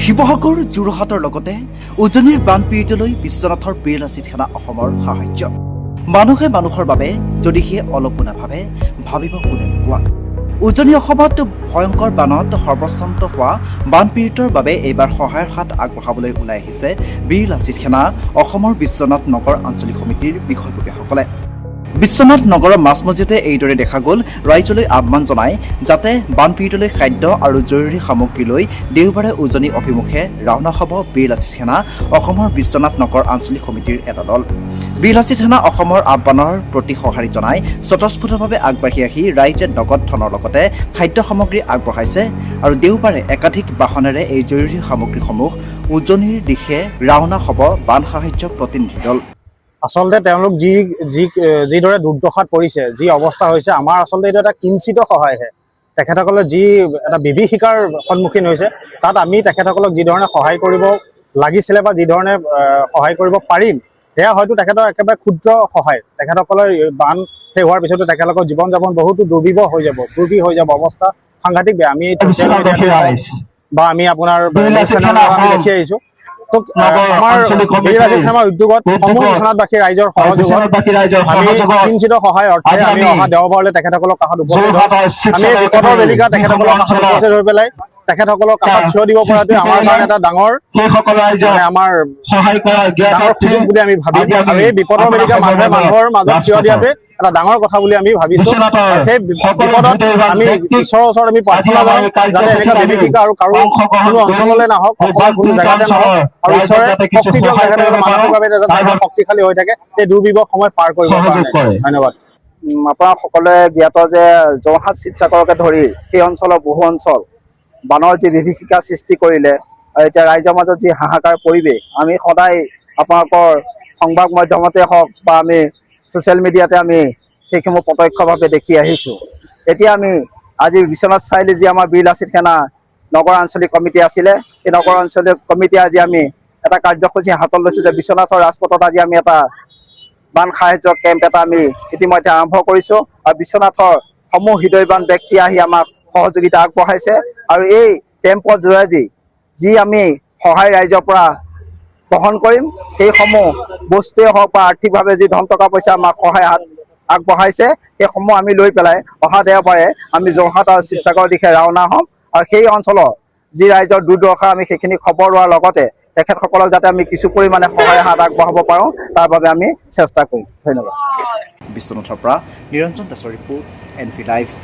শিৱসাগৰ যোৰহাটৰ লগতে উজনিৰ বানপীড়িতলৈ বিশ্বনাথৰ বীৰলাচিত সেনা অসমৰ সাহায্য মানুহে মানুহৰ বাবে যদিহে অলপো নাভাবে ভাবিব কোনে কোৱা উজনি অসমত ভয়ংকৰ বানত সৰ্বস্বান্ত হোৱা বানপীড়িতৰ বাবে এইবাৰ সহায়ৰ হাত আগবঢ়াবলৈ ওলাই আহিছে বীৰলাচিত সেনা অসমৰ বিশ্বনাথ নগৰ আঞ্চলিক সমিতিৰ বিষয়ববীয়াসকলে বিশ্বনাথ নগৰৰ মাজমজিয়াতে এইদৰে দেখা গ'ল ৰাইজলৈ আহ্বান জনাই যাতে বানপীড়িতলৈ খাদ্য আৰু জৰুৰী সামগ্ৰী লৈ দেওবাৰে উজনি অভিমুখে ৰাওনা হ'ব বীৰলাচিত সেনা অসমৰ বিশ্বনাথ নগৰ আঞ্চলিক সমিতিৰ এটা দল বীৰলাচিত সেনা অসমৰ আহ্বানৰ প্ৰতি সঁহাৰি জনাই স্বতঃস্ফূৰ্তভাৱে আগবাঢ়ি আহি ৰাইজে নগদ ধনৰ লগতে খাদ্য সামগ্ৰী আগবঢ়াইছে আৰু দেওবাৰে একাধিক বাহনেৰে এই জৰুৰী সামগ্ৰীসমূহ উজনিৰ দিশে ৰাওনা হ'ব বান সাহায্য প্ৰতিনিধি দল আচলতে তেওঁলোক যিদৰে দুৰ্দশাত পৰিছে যি অৱস্থা হৈছে আমাৰ আচলতে এইটো এটা কিঞ্চিত সহায়হে তেখেতসকলে যি এটা বিভীষিকাৰ সন্মুখীন হৈছে তাত আমি তেখেতসকলক যি ধৰণে সহায় কৰিব লাগিছিলে বা যি ধৰণে সহায় কৰিব পাৰিম সেয়া হয়তো তেখেতৰ একেবাৰে ক্ষুদ্ৰ সহায় তেখেতসকলৰ বান শেষ হোৱাৰ পিছতো তেখেতলোকৰ জীৱন যাপন বহুতো দুৰ্বিবহ হৈ যাব অৱস্থা সাংঘাতিক বেয়া আমি বা আমি আপোনাৰ আমি দেখি আহিছো আমাৰ বীৰলাচিত সেনা উদ্যোগত সমূহ বিশ্বনাথবাসী ৰাইজৰ সহযোগত আমি কিঞ্চিত সহায় অৰ্থে আমি অহা দেওবাৰলৈ তেখেতসকলৰ কাষত উপস্থিত আমি বিপদৰ বেলিকা তেখেতসকলৰ কাষত উপস্থিত হৈ পেলাই তেখেতসকলৰ কাষত থিয় দিব পৰাটোৱে আমাৰ কাৰণে এটা ডাঙৰ আমাৰ ডাঙৰ সুযোগ বুলি আমি ভাবিম আৰু এই বিপদৰ বেলিকা মানুহে মানুহৰ মাজত থিয় দিয়াটোৱে এটা ডাঙৰ কথা বুলি আমি ভাবিছো সেই বিপদত আমি ঈশ্বৰৰ ওচৰত আমি প্ৰাৰ্থনা জনাম যাতে এনেকুৱা বিভীষিকা আৰু কাৰো কোনো অঞ্চললৈ নাহক অসমৰ কোনো জেগাতে নহওক আৰু ঈশ্বৰে শক্তি দিয়ক তেখেতসকলে মানসিকভাৱে যাতে শক্তিশালী হৈ থাকে এই দুৰ্বিবহ সময় পাৰ কৰিবৰ কাৰণে ধন্যবাদ আপোনাৰ সকলোৱে জ্ঞাত যে যোৰহাট শিৱসাগৰকে ধৰি সেই অঞ্চলৰ বহু অঞ্চল বানৰ যি বিভীষিকা সৃষ্টি কৰিলে আৰু এতিয়া ৰাইজৰ মাজত যি হাহাকাৰ পৰিৱেশ আমি সদায় আপোনালোকৰ সংবাদ মাধ্যমতে হওক বা আমি ছ'চিয়েল মিডিয়াতে আমি সেইসমূহ প্ৰত্যক্ষভাৱে দেখি আহিছোঁ এতিয়া আমি আজি বিশ্বনাথ চাৰিআলি যি আমাৰ বীৰলাচিত সেনা নগৰ আঞ্চলিক কমিটি আছিলে সেই নগৰ আঞ্চলিক কমিটি আজি আমি এটা কাৰ্যসূচী হাতত লৈছোঁ যে বিশ্বনাথৰ ৰাজপথত আজি আমি এটা বান সাহায্য কেম্প এটা আমি ইতিমধ্যে আৰম্ভ কৰিছোঁ আৰু বিশ্বনাথৰ সমূহ হৃদয়বান ব্যক্তি আহি আমাক সহযোগিতা আগবঢ়াইছে আৰু এই কেম্পৰ যোগেদি যি আমি সহায় ৰাইজৰ পৰা গ্ৰহণ কৰিম সেইসমূহ বস্তুৱে হওক বা আৰ্থিকভাৱে যি ধন টকা পইচা আমাক সহায় আগবঢ়াইছে সেইসমূহ আমি লৈ পেলাই অহা দেওবাৰে আমি যোৰহাট আৰু শিৱসাগৰৰ দিশে ৰাওনা হ'ম আৰু সেই অঞ্চলৰ যি ৰাইজৰ দুৰ্দশা আমি সেইখিনি খবৰ লোৱাৰ লগতে তেখেতসকলক যাতে আমি কিছু পৰিমাণে সহায় হাত আগবঢ়াব পাৰোঁ তাৰ বাবে আমি চেষ্টা কৰিম ধন্যবাদ বিশ্বনাথৰ পৰা নিৰঞ্জন দাসৰ ৰিপৰ্ট NV লাইভ